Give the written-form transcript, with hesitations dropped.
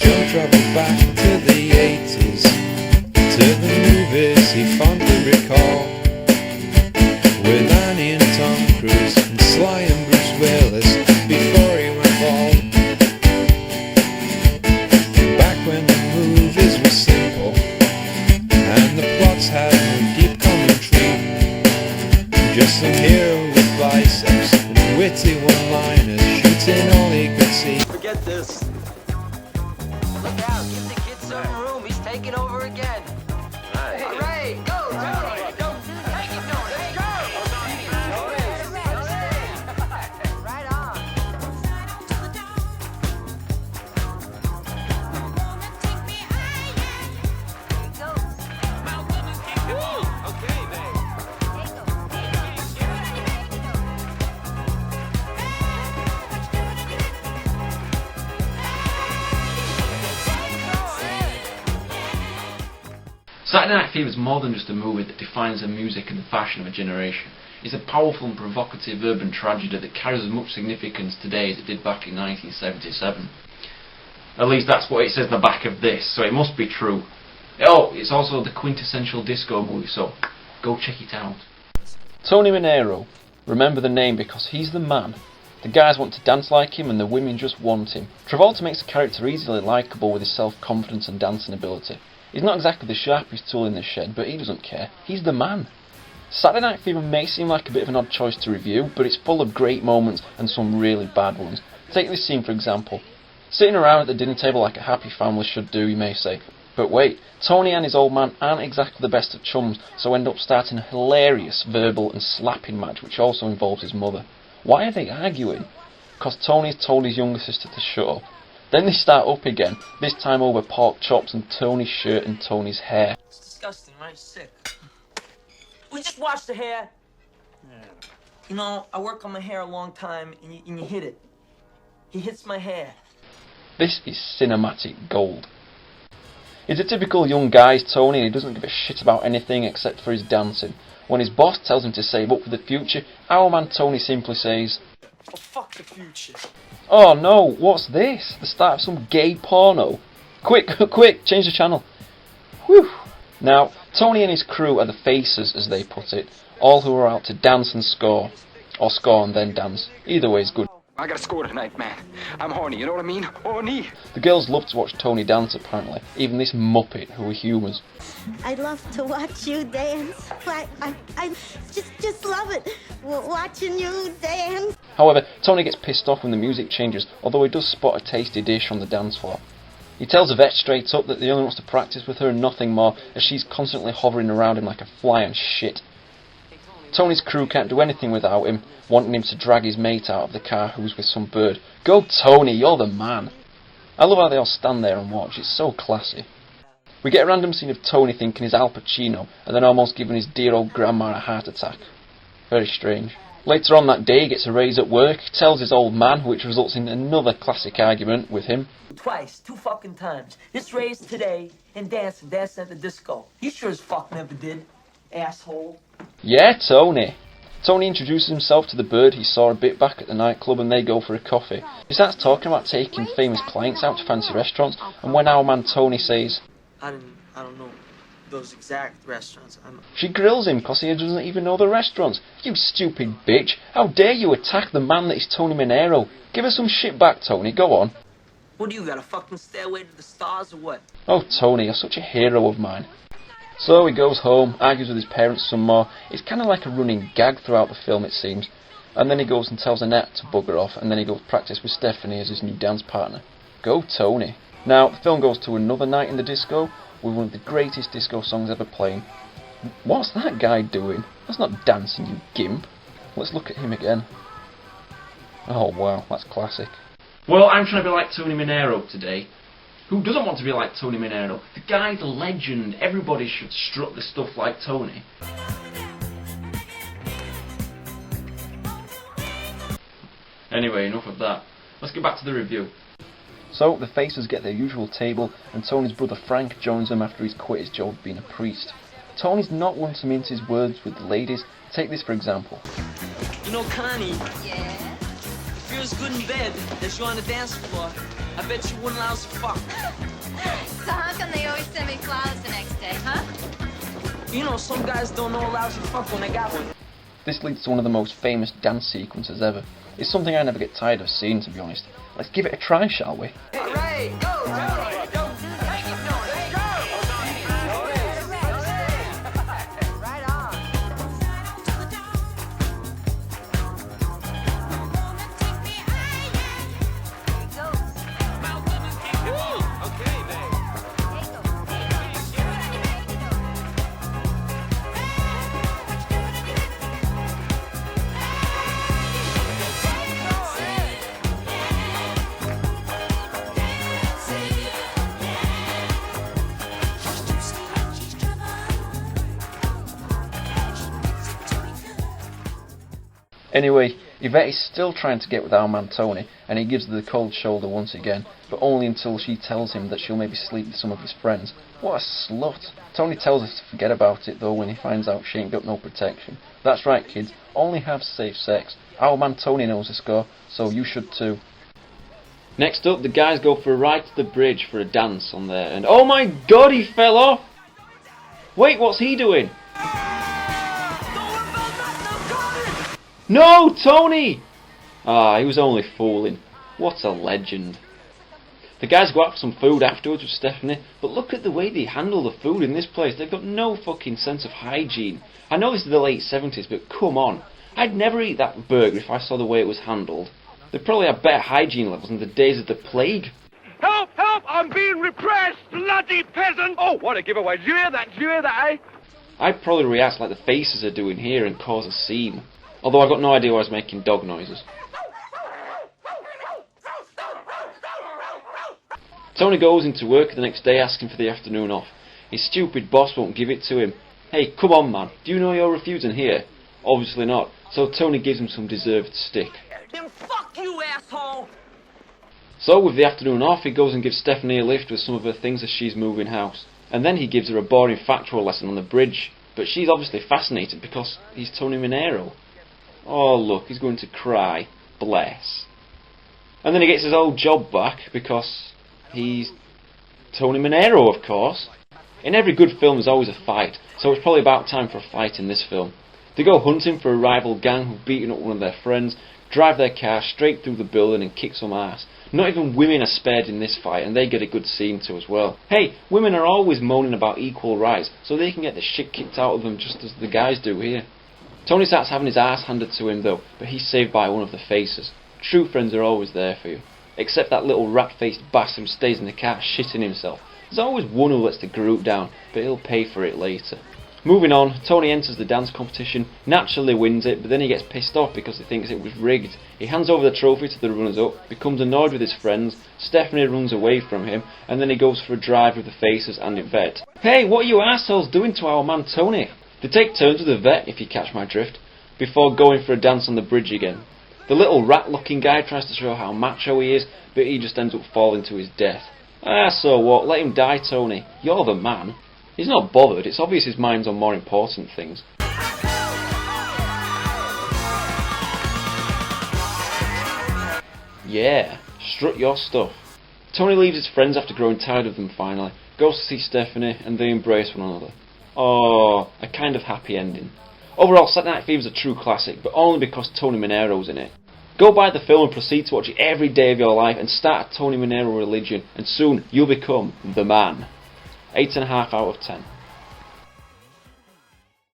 Joe travelled back to the 80s, to the movies he fondly recalled, with Annie and Tom Cruise and Sly and Bruce Willis before he went bald. Back when the movies were simple and the plots had no deep commentary, just some hero with biceps and witty one-liners shooting all he could see. Forget this. Look out, give the kid some room. He's taking over again. Right. Hooray! Go, Tony! Go! Take it, Tony! Let's go! Right on. Okay, babe. Saturday Night Fever is more than just a movie that defines the music and the fashion of a generation. It's a powerful and provocative urban tragedy that carries as much significance today as it did back in 1977. At least that's what it says in the back of this, so it must be true. Oh, it's also the quintessential disco movie, so go check it out. Tony Manero. Remember the name because he's the man. The guys want to dance like him and the women just want him. Travolta makes the character easily likeable with his self-confidence and dancing ability. He's not exactly the sharpest tool in the shed, but he doesn't care. He's the man. Saturday Night Fever may seem like a bit of an odd choice to review, but it's full of great moments and some really bad ones. Take this scene for example. Sitting around at the dinner table like a happy family should do, you may say. But wait, Tony and his old man aren't exactly the best of chums, so end up starting a hilarious verbal and slapping match which also involves his mother. Why are they arguing? Because Tony's told his younger sister to shut up. Then they start up again, this time over pork chops and Tony's shirt and Tony's hair. It's disgusting, right? Sick. We just washed the hair. Yeah. You know, I work on my hair a long time, and you hit it. He hits my hair. This is cinematic gold. He's a typical young guy, Tony, and he doesn't give a shit about anything except for his dancing. When his boss tells him to save up for the future, our man Tony simply says, Oh, fuck the future. "Oh no, what's this? The start of some gay porno? Quick, quick, change the channel." Whew. Now, Tony and his crew are the faces, as they put it, all who are out to dance and score. Or score and then dance. Either way is good. I gotta score tonight, man. I'm horny, you know what I mean? Horny! The girls love to watch Tony dance apparently, even this muppet who are humans. I love to watch you dance. I just love it, watching you dance. However, Tony gets pissed off when the music changes, although he does spot a tasty dish on the dance floor. He tells Yvette straight up that he only wants to practice with her and nothing more, as she's constantly hovering around him like a fly on shit. Tony's crew can't do anything without him, wanting him to drag his mate out of the car who's with some bird. Go Tony, you're the man! I love how they all stand there and watch, it's so classy. We get a random scene of Tony thinking he's Al Pacino, and then almost giving his dear old grandma a heart attack. Very strange. Later on that day he gets a raise at work, tells his old man, which results in another classic argument with him. Twice, 2 fucking times. This raise today and dancing at the disco. You sure as fuck never did, asshole. Yeah, Tony. Tony introduces himself to the bird he saw a bit back at the nightclub and they go for a coffee. He starts talking about taking famous clients out to fancy restaurants, and when our man Tony says, I don't know those exact restaurants. she grills him because he doesn't even know the restaurants. You stupid bitch, how dare you attack the man that is Tony Manero? Give us some shit back, Tony, go on. What do you got, a fucking stairway to the stars or what? Oh Tony, you're such a hero of mine. So he goes home, argues with his parents some more. It's kind of like a running gag throughout the film, it seems. And then he goes and tells Annette to bugger off, and then he goes practice with Stephanie as his new dance partner. Go Tony. Now, the film goes to another night in the disco, with one of the greatest disco songs ever playing. What's that guy doing? That's not dancing, you gimp. Let's look at him again. Oh wow, that's classic. Well, I'm trying to be like Tony Manero today. Who doesn't want to be like Tony Manero? The guy, the legend. Everybody should strut the stuff like Tony. Anyway, enough of that. Let's get back to the review. So, the faces get their usual table, and Tony's brother Frank joins them after he's quit his job being a priest. Tony's not one to mince his words with the ladies. Take this for example. You know, Connie. Yeah? It feels good in bed that you're on the dance floor. I bet you one lousy fuck. So how come they always send me flowers the next day, huh? You know, some guys don't know a lousy fuck when they got one. This leads to one of the most famous dance sequences ever. It's something I never get tired of seeing, to be honest. Let's give it a try, shall we? Hooray! Go, Tony! Go! Take it, Tony! Right on! Okay, babe. Anyway, Yvette is still trying to get with our man Tony, and he gives her the cold shoulder once again, but only until she tells him that she'll maybe sleep with some of his friends. What a slut! Tony tells us to forget about it though when he finds out she ain't got no protection. That's right kids, only have safe sex. Our man Tony knows the score, so you should too. Next up, the guys go for a ride to the bridge for a dance on there, and oh my god, he fell off! Wait, what's he doing? No, Tony! Ah, he was only fooling. What a legend. The guys go out for some food afterwards with Stephanie, but look at the way they handle the food in this place. They've got no fucking sense of hygiene. I know this is the late 70s, but come on. I'd never eat that burger if I saw the way it was handled. They probably have better hygiene levels than the days of the plague. Help! Help! I'm being repressed! Bloody peasant! Oh, what a giveaway. Did you hear that? Did you hear that, eh? I'd probably react like the faces are doing here and cause a scene. Although I've got no idea why I was making dog noises. Tony goes into work the next day asking for the afternoon off. His stupid boss won't give it to him. Hey, come on man, do you know you're refusing here? Obviously not, so Tony gives him some deserved stick. Then fuck you, asshole! So with the afternoon off, he goes and gives Stephanie a lift with some of her things as she's moving house. And then he gives her a boring factual lesson on the bridge. But she's obviously fascinated because he's Tony Manero. Oh look, he's going to cry. Bless. And then he gets his old job back because he's Tony Manero, of course. In every good film there's always a fight, so it's probably about time for a fight in this film. They go hunting for a rival gang who've beaten up one of their friends, drive their car straight through the building and kick some ass. Not even women are spared in this fight, and they get a good scene too as well. Hey, women are always moaning about equal rights, so they can get the shit kicked out of them just as the guys do here. Tony starts having his ass handed to him though, but he's saved by one of the faces. True friends are always there for you. Except that little rat-faced bastard who stays in the car shitting himself. There's always one who lets the group down, but he'll pay for it later. Moving on, Tony enters the dance competition, naturally wins it, but then he gets pissed off because he thinks it was rigged. He hands over the trophy to the runners-up, becomes annoyed with his friends, Stephanie runs away from him, and then he goes for a drive with the Faces and Yvette. Hey, what are you assholes doing to our man Tony? They take turns with Yvette, if you catch my drift, before going for a dance on the bridge again. The little rat-looking guy tries to show how macho he is, but he just ends up falling to his death. Ah, so what? Let him die, Tony. You're the man. He's not bothered. It's obvious his mind's on more important things. Yeah, strut your stuff. Tony leaves his friends after growing tired of them finally, goes to see Stephanie, and they embrace one another. Oh, a kind of happy ending. Overall, Saturday Night Fever is a true classic, but only because Tony Manero's in it. Go buy the film and proceed to watch it every day of your life and start a Tony Manero religion, and soon you'll become the man. 8.5 out of 10.